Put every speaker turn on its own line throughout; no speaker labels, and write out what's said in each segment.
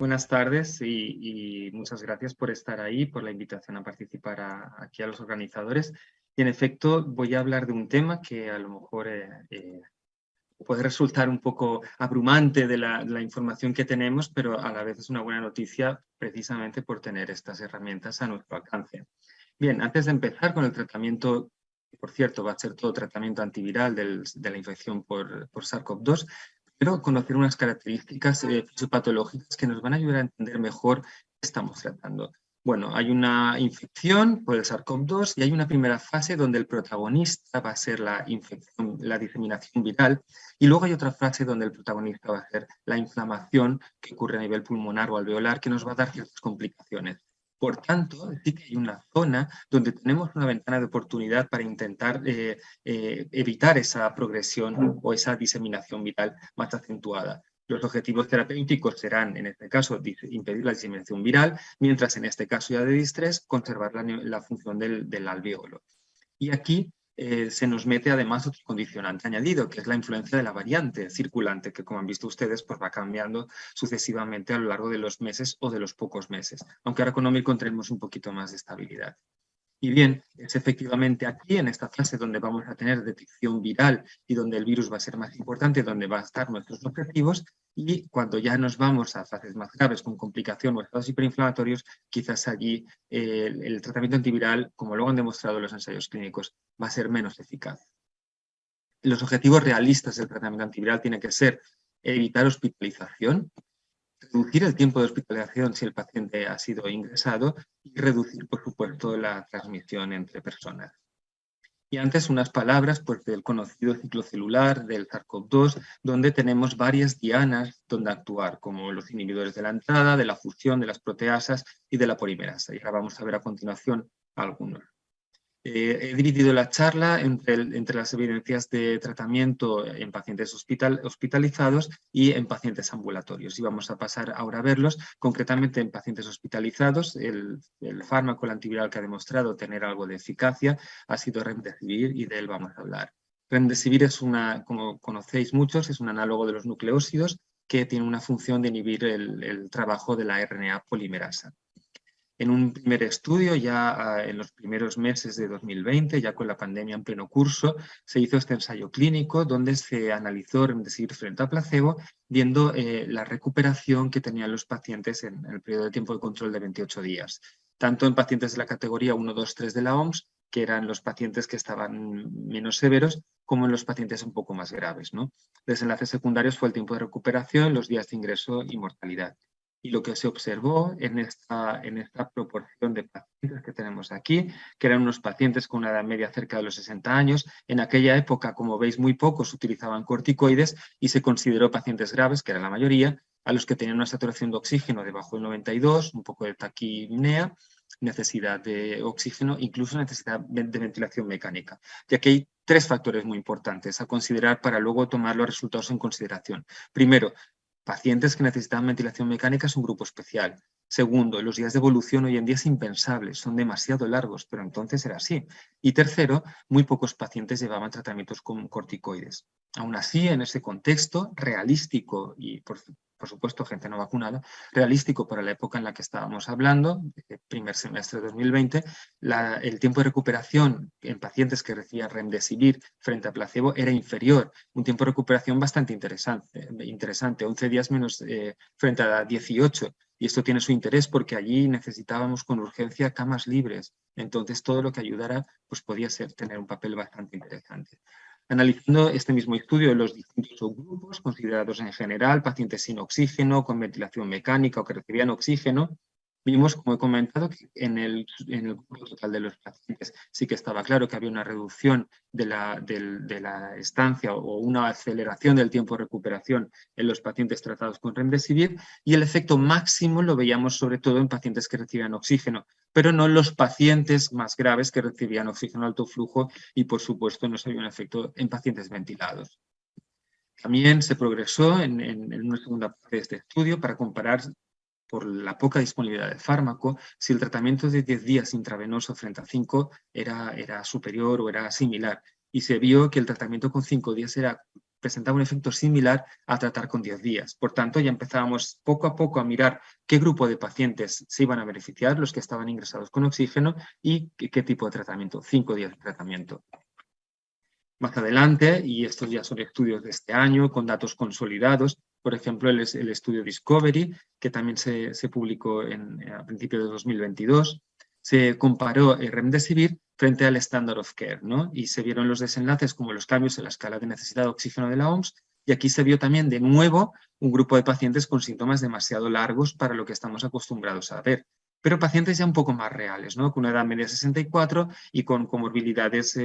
Buenas tardes y muchas gracias por estar ahí, por la invitación a participar aquí a los organizadores. Y en efecto, voy a hablar de un tema que a lo mejor puede resultar un poco abrumante de la información que tenemos, pero a la vez es una buena noticia precisamente por tener estas herramientas a nuestro alcance. Bien, antes de empezar con el tratamiento, que por cierto va a ser todo tratamiento antiviral de la infección por SARS-CoV-2, pero conocer unas características fisiopatológicas que nos van a ayudar a entender mejor qué estamos tratando. Bueno, hay una infección por el SARS-CoV-2 y hay una primera fase donde el protagonista va a ser la infección, la diseminación viral, y luego hay otra fase donde el protagonista va a ser la inflamación que ocurre a nivel pulmonar o alveolar, que nos va a dar ciertas complicaciones. Por tanto, sí que hay una zona donde tenemos una ventana de oportunidad para intentar evitar esa progresión o esa diseminación viral más acentuada. Los objetivos terapéuticos serán, en este caso, impedir la diseminación viral, mientras en este caso ya de distrés, conservar la función del alvéolo. Y aquí se nos mete además otro condicionante añadido, que es la influencia de la variante circulante, que como han visto ustedes, pues va cambiando sucesivamente a lo largo de los meses o de los pocos meses, aunque ahora con Omicron tenemos un poquito más de estabilidad. Y bien, es efectivamente aquí, en esta fase donde vamos a tener detección viral y donde el virus va a ser más importante, donde van a estar nuestros objetivos, y cuando ya nos vamos a fases más graves con complicación o estados hiperinflamatorios, quizás allí el tratamiento antiviral, como luego han demostrado los ensayos clínicos, va a ser menos eficaz. Los objetivos realistas del tratamiento antiviral tienen que ser evitar hospitalización, reducir el tiempo de hospitalización si el paciente ha sido ingresado y reducir, por supuesto, la transmisión entre personas. Y antes unas palabras pues, del conocido ciclo celular del SARS-CoV-2, donde tenemos varias dianas donde actuar, como los inhibidores de la entrada, de la fusión, de las proteasas y de la polimerasa. Y ahora vamos a ver a continuación algunos. He dividido la charla entre las evidencias de tratamiento en pacientes hospitalizados y en pacientes ambulatorios. Y vamos a pasar ahora a verlos. Concretamente en pacientes hospitalizados, el fármaco, el antiviral que ha demostrado tener algo de eficacia ha sido Remdesivir y de él vamos a hablar. Remdesivir es como conocéis muchos, es un análogo de los nucleósidos que tiene una función de inhibir el trabajo de la RNA polimerasa. En un primer estudio, ya en los primeros meses de 2020, ya con la pandemia en pleno curso, se hizo este ensayo clínico donde se analizó Remdesivir frente a placebo, viendo la recuperación que tenían los pacientes en el periodo de tiempo de control de 28 días, tanto en pacientes de la categoría 1, 2, 3 de la OMS, que eran los pacientes que estaban menos severos, como en los pacientes un poco más graves, ¿no? Desenlaces secundarios fue el tiempo de recuperación, los días de ingreso y mortalidad. Y lo que se observó en esta proporción de pacientes que tenemos aquí, que eran unos pacientes con una edad media cerca de los 60 años, en aquella época, como veis, muy pocos utilizaban corticoides y se consideró pacientes graves, que era la mayoría, a los que tenían una saturación de oxígeno debajo del 92, un poco de taquipnea, necesidad de oxígeno, incluso necesidad de ventilación mecánica. Y aquí hay tres factores muy importantes a considerar para luego tomar los resultados en consideración. Primero, pacientes que necesitaban ventilación mecánica es un grupo especial. Segundo, los días de evolución hoy en día es impensable, son demasiado largos, pero entonces era así. Y tercero, muy pocos pacientes llevaban tratamientos con corticoides. Aún así, en ese contexto realístico y, por supuesto, gente no vacunada, realístico para la época en la que estábamos hablando, primer semestre de 2020, el tiempo de recuperación en pacientes que recibían Remdesivir frente a placebo era inferior, un tiempo de recuperación bastante interesante 11 días menos frente a 18. Y esto tiene su interés porque allí necesitábamos con urgencia camas libres. Entonces, todo lo que ayudara pues podía tener un papel bastante interesante. Analizando este mismo estudio, los distintos subgrupos considerados en general, pacientes sin oxígeno, con ventilación mecánica o que recibían oxígeno, vimos, como he comentado, que en el grupo total de los pacientes sí que estaba claro que había una reducción de la estancia o una aceleración del tiempo de recuperación en los pacientes tratados con Remdesivir, y el efecto máximo lo veíamos sobre todo en pacientes que recibían oxígeno, pero no en los pacientes más graves que recibían oxígeno alto flujo, y por supuesto no se había un efecto en pacientes ventilados. También se progresó en una segunda parte de este estudio para comparar, por la poca disponibilidad de fármaco, si el tratamiento de 10 días intravenoso frente a 5 era superior o era similar. Y se vio que el tratamiento con 5 días era presentaba un efecto similar a tratar con 10 días. Por tanto, ya empezábamos poco a poco a mirar qué grupo de pacientes se iban a beneficiar, los que estaban ingresados con oxígeno, y qué tipo de tratamiento, 5 días de tratamiento. Más adelante, y estos ya son estudios de este año, con datos consolidados, por ejemplo, el estudio Discovery, que también se publicó a principios de 2022, se comparó el Remdesivir frente al Standard of Care, ¿no? Y se vieron los desenlaces como los cambios en la escala de necesidad de oxígeno de la OMS, y aquí se vio también de nuevo un grupo de pacientes con síntomas demasiado largos para lo que estamos acostumbrados a ver, pero pacientes ya un poco más reales, ¿no? Con una edad media de 64 y con comorbilidades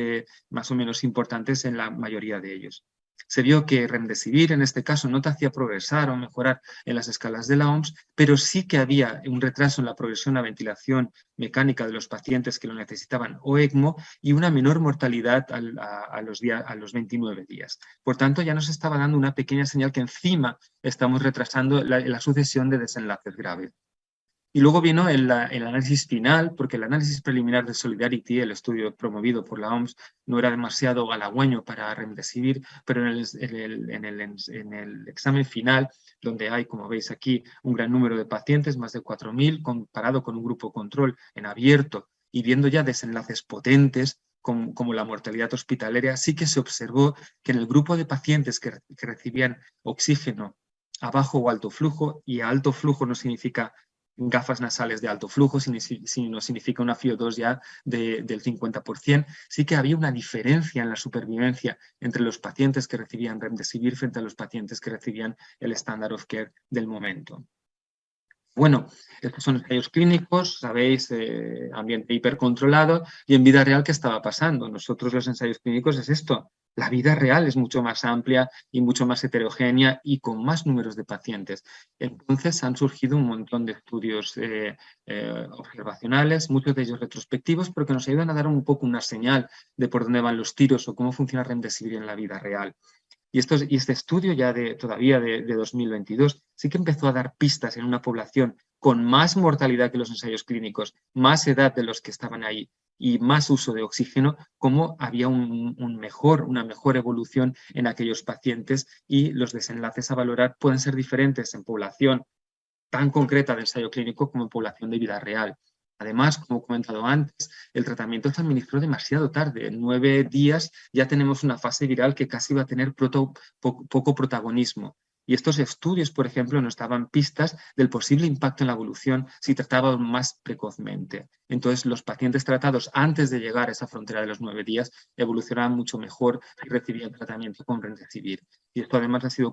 más o menos importantes en la mayoría de ellos. Se vio que Remdesivir en este caso no te hacía progresar o mejorar en las escalas de la OMS, pero sí que había un retraso en la progresión a ventilación mecánica de los pacientes que lo necesitaban o ECMO y una menor mortalidad a los 29 días. Por tanto, ya nos estaba dando una pequeña señal que encima estamos retrasando la sucesión de desenlaces graves. Y luego vino el análisis final, porque el análisis preliminar de Solidarity, el estudio promovido por la OMS, no era demasiado halagüeño para Remdesivir, pero en el examen final, donde hay, como veis aquí, un gran número de pacientes, más de 4.000, comparado con un grupo control en abierto, y viendo ya desenlaces potentes, como la mortalidad hospitalaria, sí que se observó que en el grupo de pacientes que recibían oxígeno a bajo o alto flujo, y a alto flujo no significa gafas nasales de alto flujo, sino significa una FiO2 ya del 50%, sí que había una diferencia en la supervivencia entre los pacientes que recibían Remdesivir frente a los pacientes que recibían el Standard of Care del momento. Bueno, estos son ensayos clínicos, sabéis, ambiente hipercontrolado, y en vida real, ¿qué estaba pasando? Nosotros los ensayos clínicos es esto, la vida real es mucho más amplia y mucho más heterogénea y con más números de pacientes. Entonces han surgido un montón de estudios observacionales, muchos de ellos retrospectivos, pero que nos ayudan a dar un poco una señal de por dónde van los tiros o cómo funciona Remdesivir en la vida real. Y este estudio ya todavía de 2022 sí que empezó a dar pistas en una población con más mortalidad que los ensayos clínicos, más edad de los que estaban ahí y más uso de oxígeno, cómo había una mejor evolución en aquellos pacientes, y los desenlaces a valorar pueden ser diferentes en población tan concreta de ensayo clínico como en población de vida real. Además, como he comentado antes, el tratamiento se administró demasiado tarde. En 9 días ya tenemos una fase viral que casi va a tener poco protagonismo. Y estos estudios, por ejemplo, nos daban pistas del posible impacto en la evolución si trataban más precozmente. Entonces, los pacientes tratados antes de llegar a esa frontera de los 9 días evolucionaban mucho mejor y recibían tratamiento con Remdesivir. Y esto además ha sido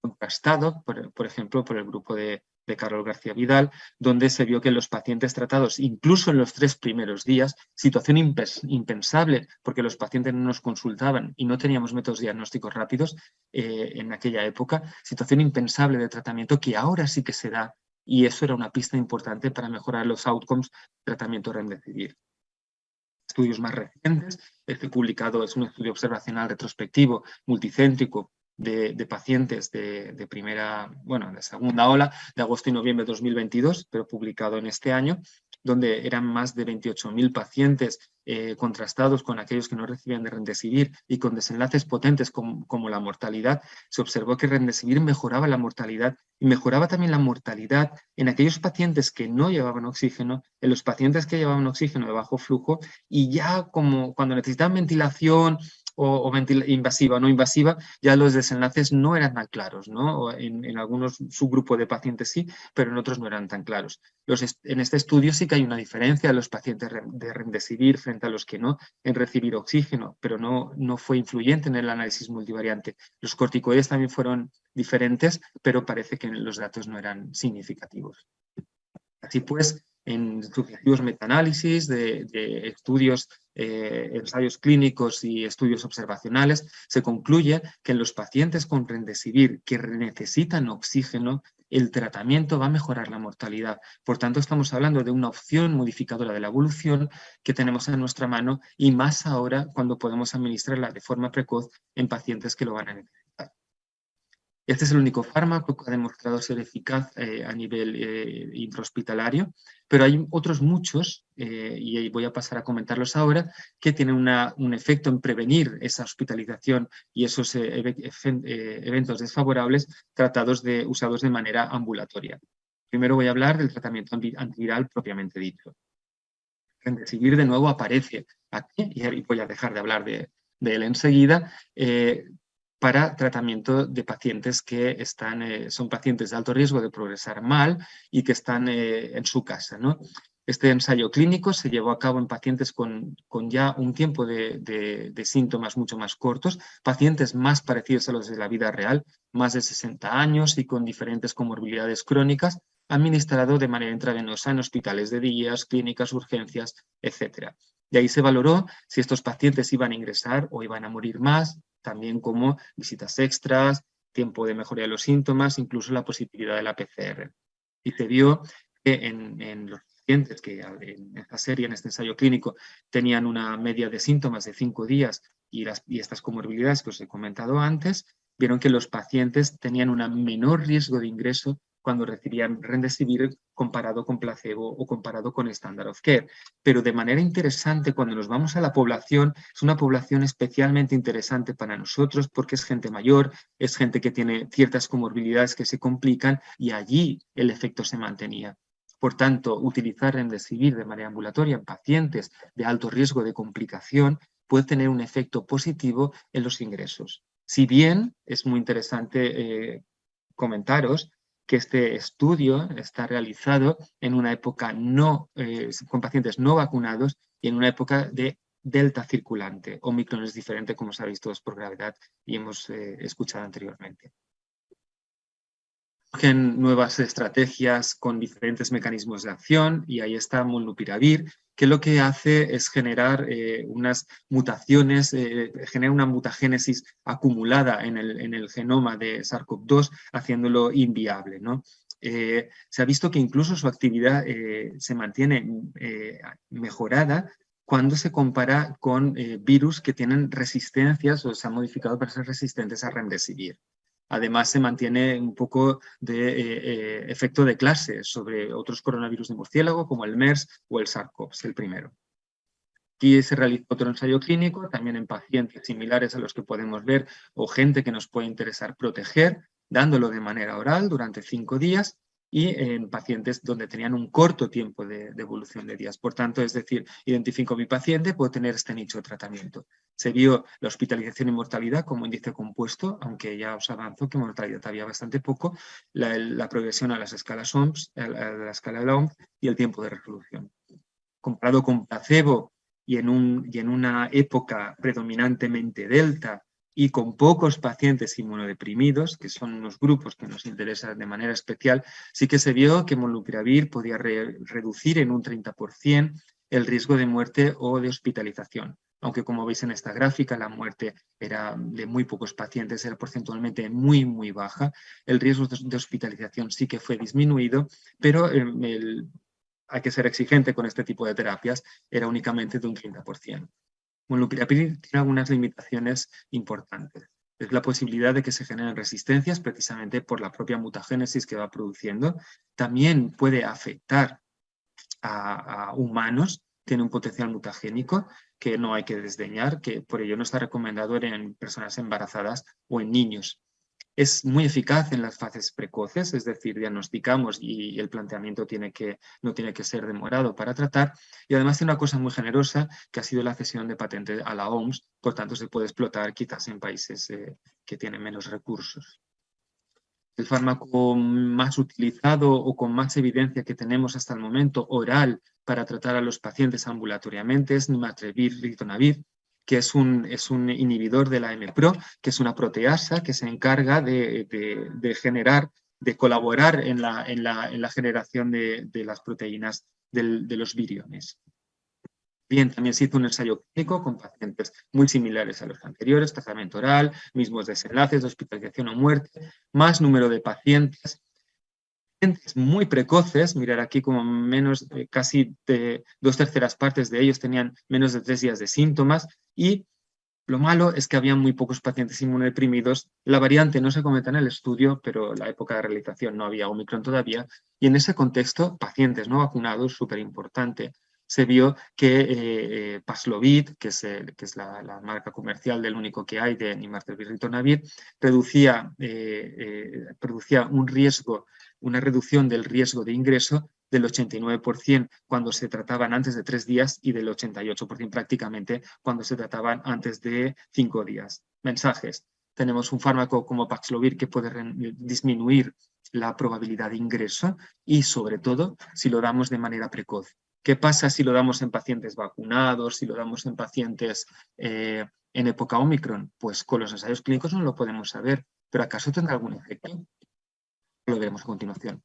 contrastado, por ejemplo, por el grupo de Carlos García Vidal, donde se vio que los pacientes tratados, incluso en los 3 primeros días, situación impensable, porque los pacientes no nos consultaban y no teníamos métodos diagnósticos rápidos en aquella época, situación impensable de tratamiento que ahora sí que se da, y eso era una pista importante para mejorar los outcomes del tratamiento Remdesivir. Estudios más recientes, este publicado es un estudio observacional retrospectivo multicéntrico de pacientes de segunda ola, de agosto y noviembre de 2022, pero publicado en este año, donde eran más de 28.000 pacientes contrastados con aquellos que no recibían de Remdesivir y con desenlaces potentes como la mortalidad. Se observó que Remdesivir mejoraba la mortalidad y mejoraba también la mortalidad en aquellos pacientes que no llevaban oxígeno, en los pacientes que llevaban oxígeno de bajo flujo, y ya como cuando necesitaban ventilación o invasiva o no invasiva, ya los desenlaces no eran tan claros, ¿no? En algunos subgrupos de pacientes sí, pero en otros no eran tan claros. En este estudio sí que hay una diferencia de los pacientes de Remdesivir frente a los que no en recibir oxígeno, pero no fue influyente en el análisis multivariante. Los corticoides también fueron diferentes, pero parece que los datos no eran significativos. Así pues, en sucesivos metaanálisis de estudios, ensayos clínicos y estudios observacionales, se concluye que en los pacientes con Remdesivir que necesitan oxígeno, el tratamiento va a mejorar la mortalidad. Por tanto, estamos hablando de una opción modificadora de la evolución que tenemos en nuestra mano, y más ahora cuando podemos administrarla de forma precoz en pacientes que lo van a necesitar. Este es el único fármaco que ha demostrado ser eficaz a nivel intrahospitalario, pero hay otros muchos, y voy a pasar a comentarlos ahora, que tienen un efecto en prevenir esa hospitalización y esos eventos desfavorables usados de manera ambulatoria. Primero voy a hablar del tratamiento antiviral propiamente dicho. Remdesivir de nuevo aparece aquí, y voy a dejar de hablar de él enseguida, para tratamiento de pacientes que son pacientes de alto riesgo de progresar mal y que están en su casa, ¿no? Este ensayo clínico se llevó a cabo en pacientes con ya un tiempo de síntomas mucho más cortos, pacientes más parecidos a los de la vida real, más de 60 años y con diferentes comorbilidades crónicas, administrado de manera intravenosa en hospitales de días, clínicas, urgencias, etc. De ahí se valoró si estos pacientes iban a ingresar o iban a morir más, también como visitas extras, tiempo de mejoría de los síntomas, incluso la posibilidad de la PCR. Y se vio que en los pacientes que en esta serie, en este ensayo clínico, tenían una media de síntomas de 5 días y estas comorbilidades que os he comentado antes, vieron que los pacientes tenían un menor riesgo de ingreso cuando recibían Remdesivir comparado con placebo o comparado con Standard of Care. Pero de manera interesante, cuando nos vamos a la población, es una población especialmente interesante para nosotros porque es gente mayor, es gente que tiene ciertas comorbilidades que se complican y allí el efecto se mantenía. Por tanto, utilizar Remdesivir de manera ambulatoria en pacientes de alto riesgo de complicación puede tener un efecto positivo en los ingresos. Si bien es muy interesante comentaros que este estudio está realizado en una época con pacientes no vacunados y en una época de delta circulante. Omicron es diferente, como sabéis todos, por gravedad y hemos escuchado anteriormente. Surgen nuevas estrategias con diferentes mecanismos de acción y ahí está Molnupiravir, que lo que hace es generar unas mutaciones, genera una mutagénesis acumulada en el genoma de SARS-CoV-2, haciéndolo inviable, ¿no? Se ha visto que incluso su actividad se mantiene mejorada cuando se compara con virus que tienen resistencias o se han modificado para ser resistentes a Remdesivir. Además, se mantiene un poco de efecto de clase sobre otros coronavirus de murciélago, como el MERS o el SARS-CoV, el primero. Aquí se realizó otro ensayo clínico, también en pacientes similares a los que podemos ver, o gente que nos puede interesar proteger, dándolo de manera oral durante 5 días, y en pacientes donde tenían un corto tiempo de evolución de días. Por tanto, es decir, identifico a mi paciente, puedo tener este nicho de tratamiento. Se vio la hospitalización y mortalidad como índice compuesto, aunque ya os avanzo que mortalidad había bastante poco, la progresión a las escalas OMS, a la escala de la OMS y el tiempo de resolución. Comparado con placebo y en una época predominantemente delta, y con pocos pacientes inmunodeprimidos, que son unos grupos que nos interesan de manera especial, sí que se vio que Molnupiravir podía reducir en un 30% el riesgo de muerte o de hospitalización. Aunque como veis en esta gráfica, la muerte era de muy pocos pacientes, era porcentualmente muy, muy baja. El riesgo de hospitalización sí que fue disminuido, pero hay que ser exigente con este tipo de terapias, era únicamente de un 30%. Molnupiravir tiene algunas limitaciones importantes. Es la posibilidad de que se generen resistencias precisamente por la propia mutagénesis que va produciendo. También puede afectar a humanos, tiene un potencial mutagénico que no hay que desdeñar, que por ello no está recomendado en personas embarazadas o en niños. Es muy eficaz en las fases precoces, es decir, diagnosticamos y el planteamiento no tiene que ser demorado para tratar. Y además tiene una cosa muy generosa, que ha sido la cesión de patente a la OMS, por tanto se puede explotar quizás en países que tienen menos recursos. El fármaco más utilizado o con más evidencia que tenemos hasta el momento oral para tratar a los pacientes ambulatoriamente es Nimatrevir-Ritonavir, que es un inhibidor de la MPRO, que es una proteasa que se encarga de generar, de colaborar en la generación de las proteínas de los viriones. Bien, también se hizo un ensayo clínico con pacientes muy similares a los anteriores, tratamiento oral, mismos desenlaces de hospitalización o muerte, más número de pacientes muy precoces, mirar aquí como casi de 2/3 partes de ellos tenían menos de 3 días de síntomas y Lo malo es que había muy pocos pacientes inmunodeprimidos. La variante no se comenta en el estudio, pero en la época de realización no había Omicron todavía. Y en ese contexto, pacientes no vacunados, súper importante, se vio que Paxlovid, que es la marca comercial del único que hay de Nimartevir Ritonavir, producía una reducción del riesgo de ingreso del 89% cuando se trataban antes de 3 días y del 88% prácticamente cuando se trataban antes de 5 días. Mensajes. Tenemos un fármaco como Paxlovid que puede disminuir la probabilidad de ingreso y, sobre todo, si lo damos de manera precoz. ¿Qué pasa si lo damos en pacientes vacunados, si lo damos en pacientes en época Omicron? Pues con los ensayos clínicos no lo podemos saber, pero ¿acaso tendrá algún efecto? Lo veremos a continuación.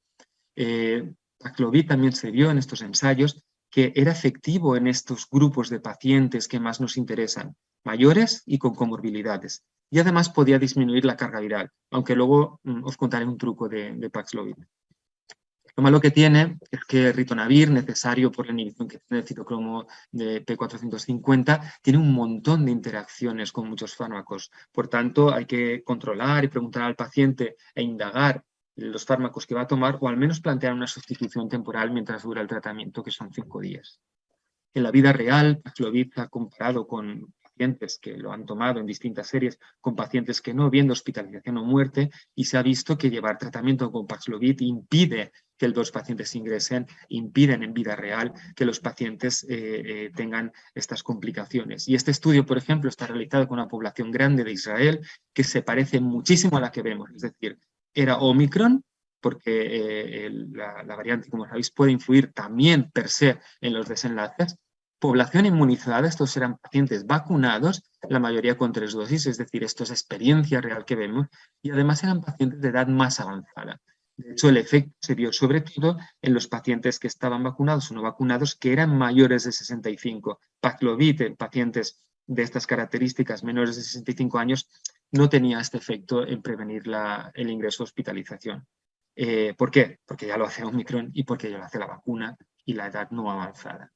Paxlovid también se vio en estos ensayos que era efectivo en estos grupos de pacientes que más nos interesan, mayores y con comorbilidades. Y además podía disminuir la carga viral, aunque luego os contaré un truco de Paxlovid. Lo malo que tiene es que el ritonavir, necesario por la inhibición que tiene el citocromo de P450, tiene un montón de interacciones con muchos fármacos. Por tanto, hay que controlar y preguntar al paciente e indagar los fármacos que va a tomar o al menos plantear una sustitución temporal mientras dura el tratamiento, que son 5 días. En la vida real, Paxlovid se ha comparado con pacientes que lo han tomado en distintas series, con pacientes que no, viendo hospitalización o muerte, y se ha visto que llevar tratamiento con Paxlovid impide que los pacientes ingresen, impiden en vida real que los pacientes tengan estas complicaciones. Y este estudio, por ejemplo, está realizado con una población grande de Israel que se parece muchísimo a la que vemos, es decir, era Omicron, porque la variante, como sabéis, puede influir también per se en los desenlaces. Población inmunizada, estos eran pacientes vacunados, la mayoría con 3 dosis, es decir, esto es experiencia real que vemos, y además eran pacientes de edad más avanzada. De hecho, el efecto se vio sobre todo en los pacientes que estaban vacunados o no vacunados, que eran mayores de 65. Paxlovid en pacientes de estas características menores de 65 años no tenía este efecto en prevenir el ingreso a hospitalización. ¿Por qué? Porque ya lo hace Omicron y porque ya lo hace la vacuna y la edad no avanzada.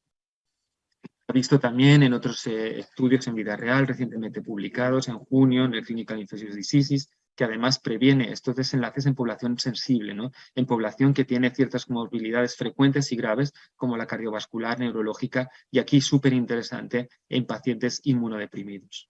Se ha visto también en otros estudios en vida real recientemente publicados en junio en el Clinical Infectious Diseases, que además previene estos desenlaces en población sensible, ¿no? En población que tiene ciertas comorbilidades frecuentes y graves como la cardiovascular, neurológica y aquí súper interesante en pacientes inmunodeprimidos.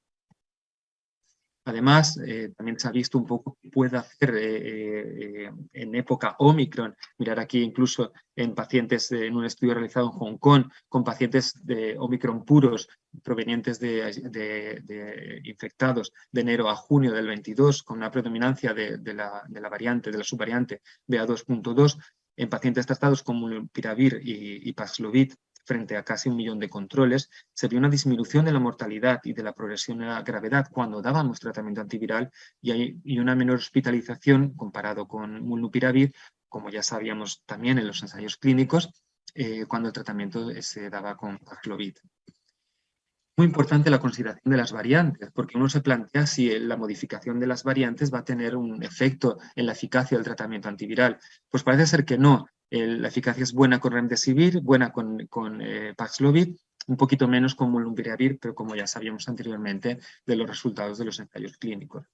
Además, también se ha visto un poco qué puede hacer en época Omicron. Mirar aquí incluso en pacientes, en un estudio realizado en Hong Kong, con pacientes de Omicron puros provenientes de infectados de enero a junio del 22, con una predominancia de la variante, de la subvariante BA2.2, en pacientes tratados con molnupiravir y Paxlovid, frente a casi 1 millón de controles, se vio una disminución de la mortalidad y de la progresión a la gravedad cuando dábamos tratamiento antiviral y una menor hospitalización comparado con molnupiravir, como ya sabíamos también en los ensayos clínicos, cuando el tratamiento se daba con Paxlovid. Muy importante la consideración de las variantes, porque uno se plantea si la modificación de las variantes va a tener un efecto en la eficacia del tratamiento antiviral. Pues parece ser que no. La eficacia es buena con Remdesivir, buena con Paxlovid, un poquito menos con molnupiravir, pero como ya sabíamos anteriormente de los resultados de los ensayos clínicos.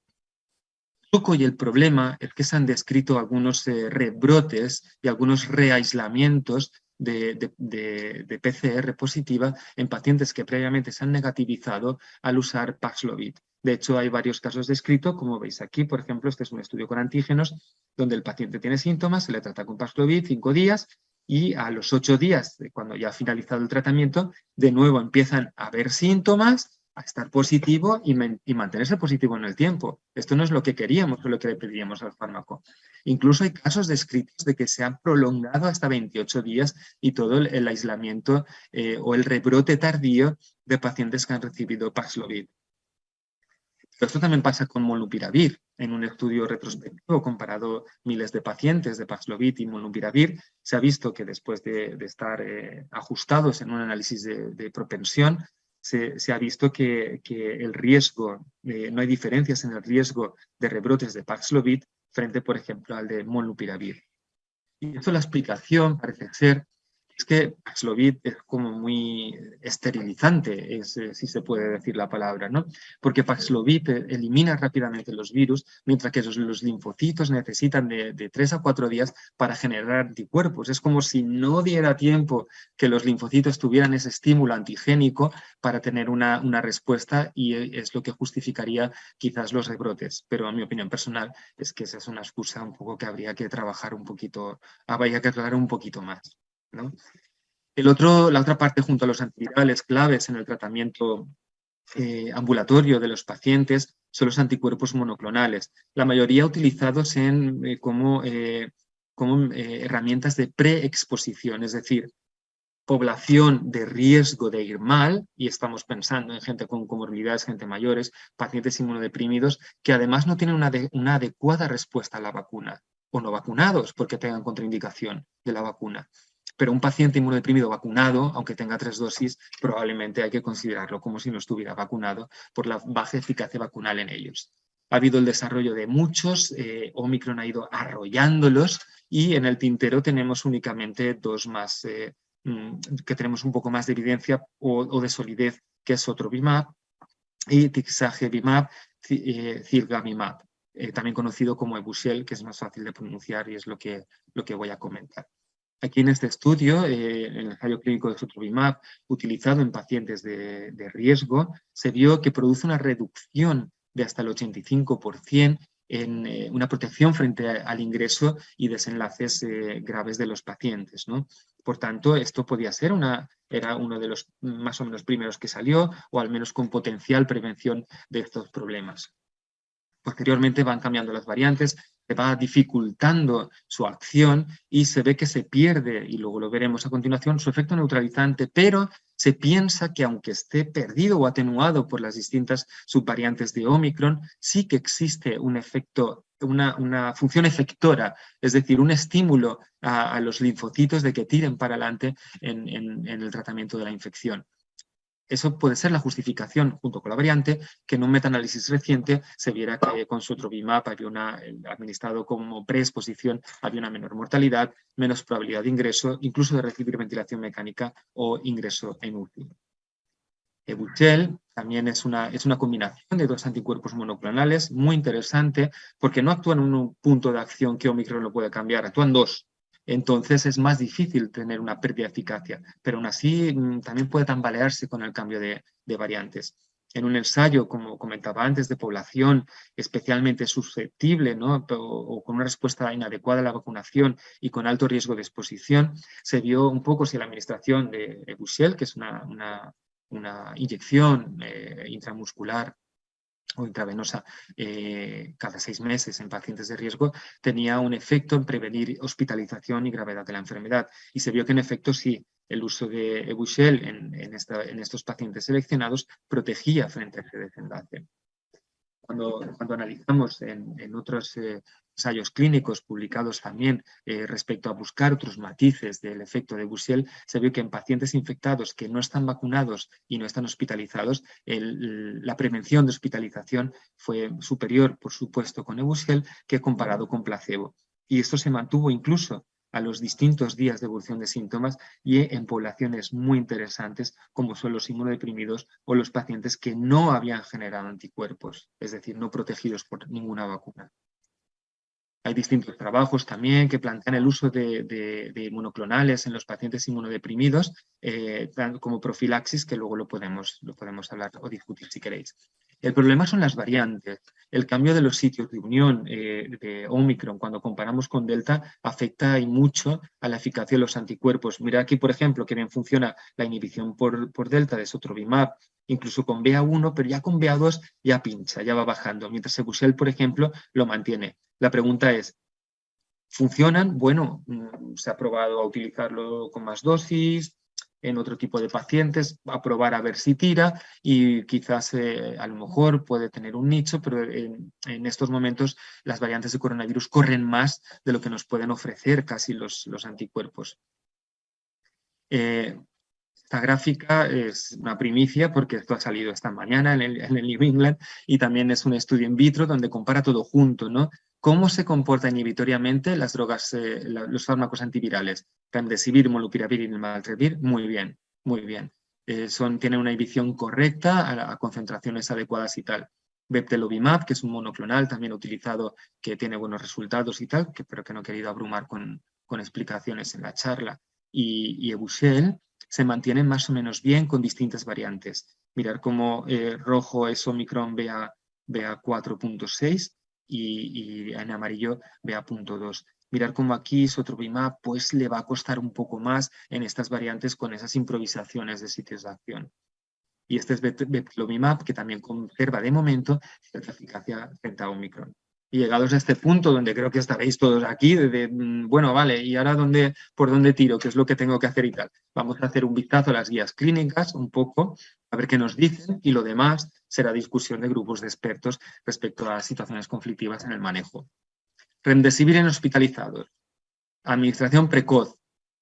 El truco y el problema es que se han descrito algunos rebrotes y algunos reaislamientos de PCR positiva en pacientes que previamente se han negativizado al usar Paxlovid. De hecho, hay varios casos descritos, como veis aquí, por ejemplo, este es un estudio con antígenos, donde el paciente tiene síntomas, se le trata con Paxlovid 5 días y a los 8 días, cuando ya ha finalizado el tratamiento, de nuevo empiezan a haber síntomas, a estar positivo y mantenerse positivo en el tiempo. Esto no es lo que queríamos o lo que le pedíamos al fármaco. Incluso hay casos descritos de que se han prolongado hasta 28 días y todo el aislamiento o el rebrote tardío de pacientes que han recibido Paxlovid. Pero esto también pasa con molnupiravir. En un estudio retrospectivo comparado miles de pacientes de Paxlovid y molnupiravir, se ha visto que después de estar ajustados en un análisis de propensión, se ha visto que el riesgo, no hay diferencias en el riesgo de rebrotes de Paxlovid frente, por ejemplo, al de molnupiravir. Y esto la explicación parece ser Es que Paxlovid es como muy esterilizante, si se puede decir la palabra, ¿no? Porque Paxlovid elimina rápidamente los virus, mientras que los linfocitos necesitan de 3 a 4 días para generar anticuerpos. Es como si no diera tiempo que los linfocitos tuvieran ese estímulo antigénico para tener una respuesta, y es lo que justificaría quizás los rebrotes. Pero en mi opinión personal es que esa es una excusa un poco que habría que trabajar un poquito, habría que aclarar un poquito más, ¿no? La otra parte, junto a los antivirales claves en el tratamiento ambulatorio de los pacientes, son los anticuerpos monoclonales, la mayoría utilizados como herramientas de preexposición, es decir, población de riesgo de ir mal, y estamos pensando en gente con comorbilidades, gente mayores, pacientes inmunodeprimidos, que además no tienen una adecuada respuesta a la vacuna, o no vacunados porque tengan contraindicación de la vacuna. Pero un paciente inmunodeprimido vacunado, aunque tenga 3 dosis, probablemente hay que considerarlo como si no estuviera vacunado por la baja eficacia vacunal en ellos. Ha habido el desarrollo de muchos, Omicron ha ido arrollándolos, y en el tintero tenemos únicamente 2 más, que tenemos un poco más de evidencia o de solidez, que es Sotrovimab y Tixagevimab, Zilgamimab, también conocido como Evusheld, que es más fácil de pronunciar y es lo que voy a comentar. Aquí en este estudio, en el ensayo clínico de Sotrovimab, utilizado en pacientes de riesgo, se vio que produce una reducción de hasta el 85% en una protección frente al ingreso y desenlaces graves de los pacientes, ¿no? Por tanto, esto podía ser era uno de los más o menos primeros que salió, o al menos con potencial prevención de estos problemas. Posteriormente van cambiando las variantes, se va dificultando su acción y se ve que se pierde, y luego lo veremos a continuación, su efecto neutralizante, pero se piensa que aunque esté perdido o atenuado por las distintas subvariantes de Omicron, sí que existe un efecto, una función efectora, es decir, un estímulo a los linfocitos de que tiren para adelante en el tratamiento de la infección. Eso puede ser la justificación, junto con la variante, que en un metaanálisis reciente se viera que con Sotrovimab administrado como preexposición había una menor mortalidad, menos probabilidad de ingreso, incluso de recibir ventilación mecánica o ingreso en UCI. Evusheld también es una combinación de 2 anticuerpos monoclonales muy interesante, porque no actúan en un punto de acción que Omicron lo puede cambiar, actúan 2. Entonces es más difícil tener una pérdida de eficacia, pero aún así también puede tambalearse con el cambio de variantes. En un ensayo, como comentaba antes, de población especialmente susceptible, ¿no?, o con una respuesta inadecuada a la vacunación y con alto riesgo de exposición, se vio un poco si la administración de Evusheld, que es una inyección intramuscular o intravenosa cada 6 meses en pacientes de riesgo, tenía un efecto en prevenir hospitalización y gravedad de la enfermedad. Y se vio que en efecto sí, el uso de Evusheld en estos pacientes seleccionados protegía frente a ese desenlace. Cuando analizamos en otros ensayos clínicos publicados también respecto a buscar otros matices del efecto de Evusheld, se vio que en pacientes infectados que no están vacunados y no están hospitalizados, la prevención de hospitalización fue superior, por supuesto, con Evusheld que comparado con placebo. Y esto se mantuvo incluso a los distintos días de evolución de síntomas y en poblaciones muy interesantes como son los inmunodeprimidos o los pacientes que no habían generado anticuerpos, es decir, no protegidos por ninguna vacuna. Hay distintos trabajos también que plantean el uso de monoclonales en los pacientes inmunodeprimidos como profilaxis, que luego lo podemos hablar o discutir si queréis. El problema son las variantes. El cambio de los sitios de unión de Omicron cuando comparamos con Delta afecta y mucho a la eficacia de los anticuerpos. Mira aquí, por ejemplo, que bien funciona la inhibición por Delta de Sotrovimab, incluso con BA1, pero ya con BA2 ya pincha, ya va bajando, mientras Evusheld, por ejemplo, lo mantiene. La pregunta es, ¿funcionan? Bueno, se ha probado a utilizarlo con más dosis, en otro tipo de pacientes, a probar a ver si tira y quizás a lo mejor puede tener un nicho, pero en estos momentos las variantes de coronavirus corren más de lo que nos pueden ofrecer casi los anticuerpos. Esta gráfica es una primicia porque esto ha salido esta mañana en el New England y también es un estudio in vitro donde compara todo junto, ¿no? ¿Cómo se comportan inhibitoriamente las drogas, los fármacos antivirales? Remdesivir, molnupiravir y nirmatrelvir, muy bien, muy bien. Tienen una inhibición correcta a concentraciones adecuadas y tal. Bebtelovimab, que es un monoclonal también utilizado, que tiene buenos resultados y tal, pero que no he querido abrumar con explicaciones en la charla, y Evusheld, se mantienen más o menos bien con distintas variantes. Mirar cómo rojo es Omicron BA4.6 y en amarillo BA.2. Mirar cómo aquí Sotrovimab pues le va a costar un poco más en estas variantes con esas improvisaciones de sitios de acción. Y este es Bebtelovimab, que también conserva de momento cierta eficacia frente a Omicron. Y llegados a este punto, donde creo que estaréis todos aquí, bueno, vale, ¿y ahora por dónde tiro? ¿Qué es lo que tengo que hacer y tal? Vamos a hacer un vistazo a las guías clínicas, un poco, a ver qué nos dicen, y lo demás será discusión de grupos de expertos respecto a situaciones conflictivas en el manejo. Remdesivir en hospitalizados. Administración precoz.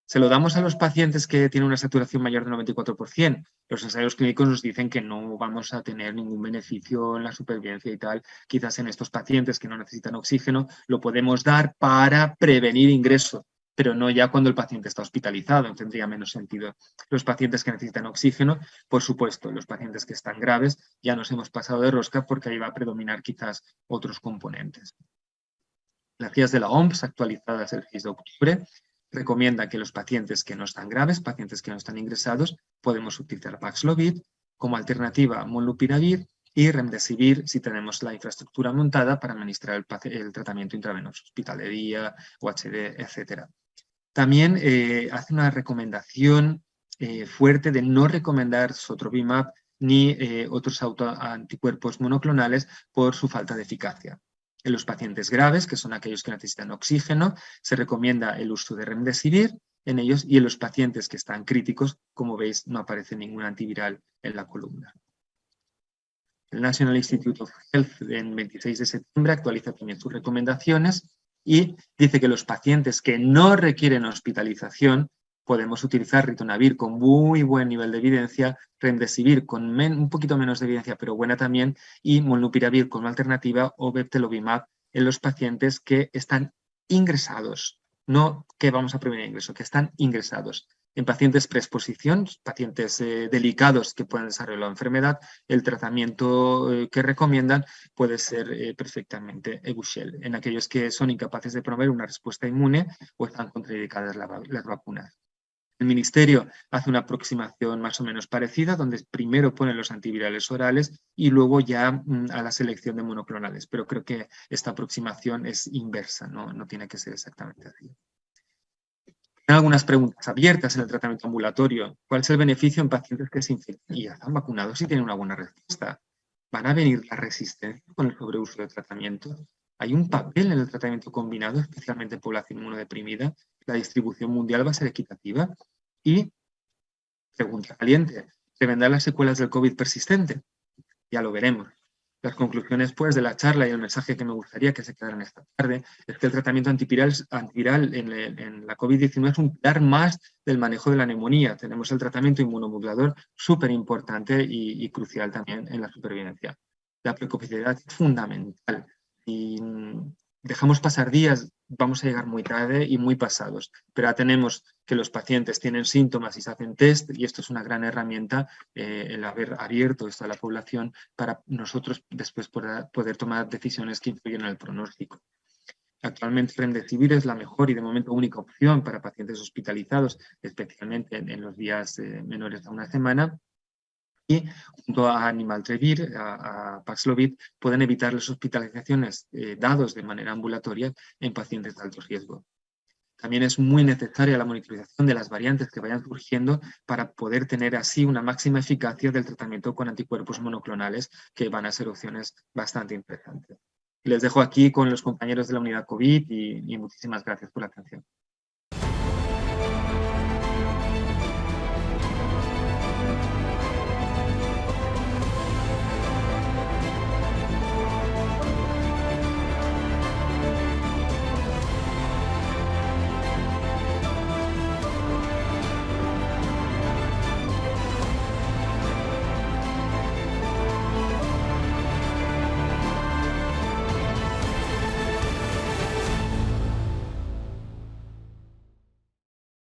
¿Se lo damos a los pacientes que tienen una saturación mayor del 94%? Los ensayos clínicos nos dicen que no vamos a tener ningún beneficio en la supervivencia y tal. Quizás en estos pacientes que no necesitan oxígeno lo podemos dar para prevenir ingreso, pero no ya cuando el paciente está hospitalizado, tendría menos sentido. Los pacientes que necesitan oxígeno, por supuesto, los pacientes que están graves, ya nos hemos pasado de rosca porque ahí va a predominar quizás otros componentes. Las guías de la OMS, actualizadas el 6 de octubre, recomiendan que los pacientes que no están graves, pacientes que no están ingresados, podemos utilizar Paxlovid como alternativa a molnupiravir y remdesivir si tenemos la infraestructura montada para administrar el tratamiento intravenoso, hospitalería, UHD, etc. También hace una recomendación fuerte de no recomendar Sotrovimab ni otros anticuerpos monoclonales por su falta de eficacia. En los pacientes graves, que son aquellos que necesitan oxígeno, se recomienda el uso de remdesivir en ellos, y en los pacientes que están críticos, como veis, no aparece ningún antiviral en la columna. El National Institute of Health en 26 de septiembre actualiza también sus recomendaciones y dice que los pacientes que no requieren hospitalización podemos utilizar ritonavir con muy buen nivel de evidencia, remdesivir con un poquito menos de evidencia, pero buena también, y molnupiravir como alternativa o bebtelovimab en los pacientes que están ingresados, no que vamos a prevenir ingreso, que están ingresados. En pacientes preexposición, pacientes delicados que puedan desarrollar la enfermedad, el tratamiento que recomiendan puede ser perfectamente Evusheld en aquellos que son incapaces de promover una respuesta inmune o están contraindicadas las vacunas. El Ministerio hace una aproximación más o menos parecida, donde primero ponen los antivirales orales y luego ya a la selección de monoclonales, pero creo que esta aproximación es inversa, no tiene que ser exactamente así. Hay algunas preguntas abiertas en el tratamiento ambulatorio. ¿Cuál es el beneficio en pacientes que se infectan y ya están vacunados y tienen una buena respuesta? ¿Van a venir la resistencia con el sobreuso de tratamiento? ¿Hay un papel en el tratamiento combinado, especialmente en población inmunodeprimida? ¿La distribución mundial va a ser equitativa? Y, pregunta caliente, ¿se vendrán las secuelas del COVID persistente? Ya lo veremos. Las conclusiones pues, de la charla y el mensaje que me gustaría que se quedaran esta tarde es que el tratamiento antiviral en la COVID-19 es un pilar más del manejo de la neumonía. Tenemos el tratamiento inmunomodulador súper importante y crucial también en la supervivencia. La precocidad es fundamental y dejamos pasar días, vamos a llegar muy tarde y muy pasados, pero ya tenemos que los pacientes tienen síntomas y se hacen test, y esto es una gran herramienta, el haber abierto esto a la población para nosotros después poder tomar decisiones que influyen en el pronóstico. Actualmente remdesivir es la mejor y de momento única opción para pacientes hospitalizados, especialmente en los días menores a una semana, y junto a Nirmatrelvir, a Paxlovid, pueden evitar las hospitalizaciones dados de manera ambulatoria en pacientes de alto riesgo. También es muy necesaria la monitorización de las variantes que vayan surgiendo para poder tener así una máxima eficacia del tratamiento con anticuerpos monoclonales, que van a ser opciones bastante interesantes. Les dejo aquí con los compañeros de la unidad COVID y muchísimas gracias por la atención.